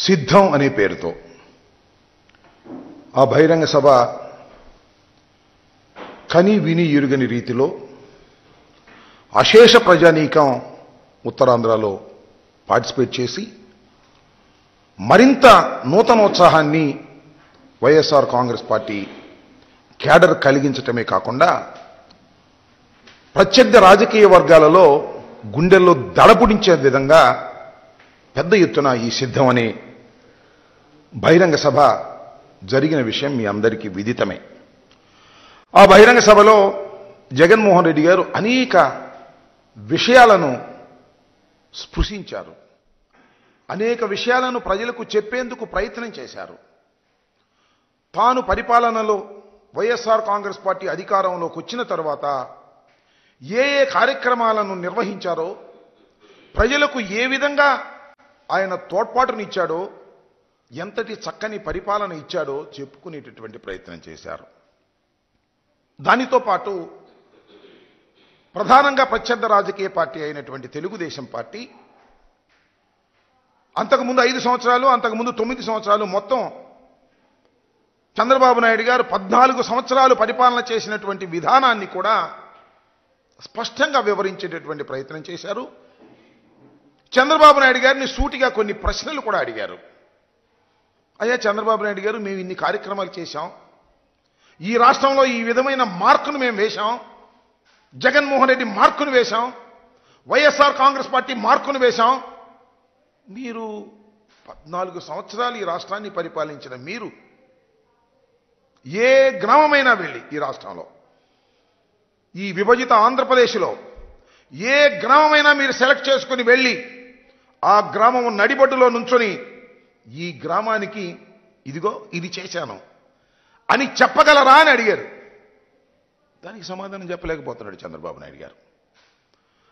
సిద్ధం అనే పేరుతో ఆ బహిరంగ సభ కని విని ఎరుగని రీతిలో అశేష ప్రజానీకం ఉత్తరాంధ్రలో పార్టిసిపేట్ చేసి మరింత నూతనోత్సాహాన్ని వైఎస్ఆర్ కాంగ్రెస్ పార్టీ క్యాడర్ కలిగించటమే కాకుండా ప్రత్యర్థి రాజకీయ వర్గాలలో గుండెల్లో దడపుడించే విధంగా పెద్ద ఎత్తున ఈ సిద్ధం అనే బహిరంగ సభ జరిగిన విషయం మీ అందరికీ విదితమే. ఆ బహిరంగ సభలో జగన్మోహన్ రెడ్డి గారు అనేక విషయాలను స్పృశించారు, అనేక విషయాలను ప్రజలకు చెప్పేందుకు ప్రయత్నం చేశారు. తాను పరిపాలనలో వైఎస్ఆర్ కాంగ్రెస్ పార్టీ అధికారంలోకి వచ్చిన తర్వాత ఏ ఏ కార్యక్రమాలను నిర్వహించారో, ప్రజలకు ఏ విధంగా ఆయన తోడ్పాటునిచ్చాడో, ఎంతటి చక్కని పరిపాలన ఇచ్చాడో చెప్పుకునేటటువంటి ప్రయత్నం చేశారు. దానితో పాటు ప్రధానంగా ప్రత్యర్థ రాజకీయ పార్టీ అయినటువంటి తెలుగుదేశం పార్టీ అంతకుముందు 5 సంవత్సరాలు, అంతకుముందు 9 సంవత్సరాలు, మొత్తం చంద్రబాబు నాయుడు గారు 14 సంవత్సరాలు పరిపాలన చేసినటువంటి విధానాన్ని కూడా స్పష్టంగా వివరించేటటువంటి ప్రయత్నం చేశారు. చంద్రబాబు నాయుడు గారిని సూటిగా కొన్ని ప్రశ్నలు కూడా అడిగారు. అయ్యా చంద్రబాబు నాయుడు గారు, మేము ఇన్ని కార్యక్రమాలు చేశాం, ఈ రాష్ట్రంలో ఈ విధమైన మార్కును మేము వేశాం, జగన్మోహన్ రెడ్డి మార్కును వేశాం, వైఎస్ఆర్ కాంగ్రెస్ పార్టీ మార్కును వేశాం, మీరు 14 సంవత్సరాలు ఈ రాష్ట్రాన్ని పరిపాలించిన మీరు ఏ గ్రామమైనా వెళ్ళి, ఈ రాష్ట్రంలో ఈ విభజిత ఆంధ్రప్రదేశ్లో ఏ గ్రామమైనా మీరు సెలెక్ట్ చేసుకుని వెళ్ళి ఆ గ్రామం నడిబొడ్డులో నుంచొని ఈ గ్రామానికి ఇదిగో ఇది చేశాను అని చెప్పగలరా అని అడిగారు. దానికి సమాధానం చెప్పలేకపోతున్నాడు చంద్రబాబు నాయుడు గారు.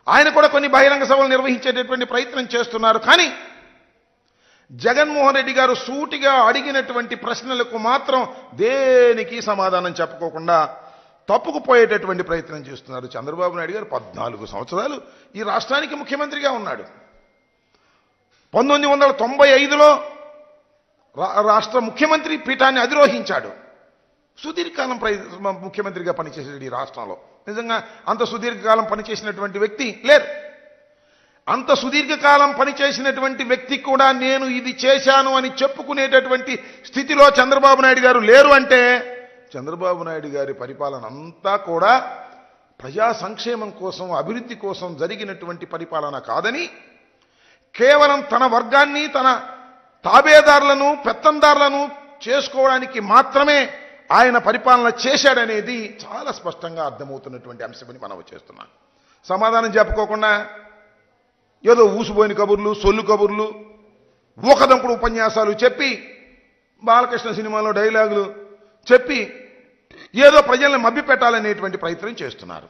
ఆయన కూడా కొన్ని బహిరంగ సభలు నిర్వహించేటటువంటి ప్రయత్నం చేస్తున్నారు. కానీ జగన్మోహన్ రెడ్డి గారు సూటిగా అడిగినటువంటి ప్రశ్నలకు మాత్రం దేనికి సమాధానం చెప్పుకోకుండా తప్పుకుపోయేటటువంటి ప్రయత్నం చేస్తున్నారు. చంద్రబాబు నాయుడు గారు 14 సంవత్సరాలు ఈ రాష్ట్రానికి ముఖ్యమంత్రిగా ఉన్నాడు. 1995లో రాష్ట్ర ముఖ్యమంత్రి పీఠాన్ని అధిరోహించాడు. సుదీర్ఘకాలం ముఖ్యమంత్రిగా పనిచేసాడు ఈ రాష్ట్రంలో. నిజంగా అంత సుదీర్ఘకాలం పనిచేసినటువంటి వ్యక్తి లేరు. అంత సుదీర్ఘకాలం పనిచేసినటువంటి వ్యక్తి కూడా నేను ఇది చేశాను అని చెప్పుకునేటటువంటి స్థితిలో చంద్రబాబు నాయుడు గారు లేరు అంటే చంద్రబాబు నాయుడు గారి పరిపాలన అంతా కూడా ప్రజా సంక్షేమం కోసం, అభివృద్ధి కోసం జరిగినటువంటి పరిపాలన కాదని, కేవలం తన వర్గాన్ని, తన తాబేదారులను, పెత్తందారులను చేసుకోవడానికి మాత్రమే ఆయన పరిపాలన చేశాడనేది చాలా స్పష్టంగా అర్థమవుతున్నటువంటి అంశమని మనం చేస్తున్నాం. సమాధానం చెప్పుకోకుండా ఏదో ఊసిపోయిన కబుర్లు, సొల్లు కబుర్లు, ఊకదంపుడు ఉపన్యాసాలు చెప్పి, బాలకృష్ణ సినిమాలో డైలాగులు చెప్పి ఏదో ప్రజల్ని మభ్యపెట్టాలనేటువంటి ప్రయత్నం చేస్తున్నారు.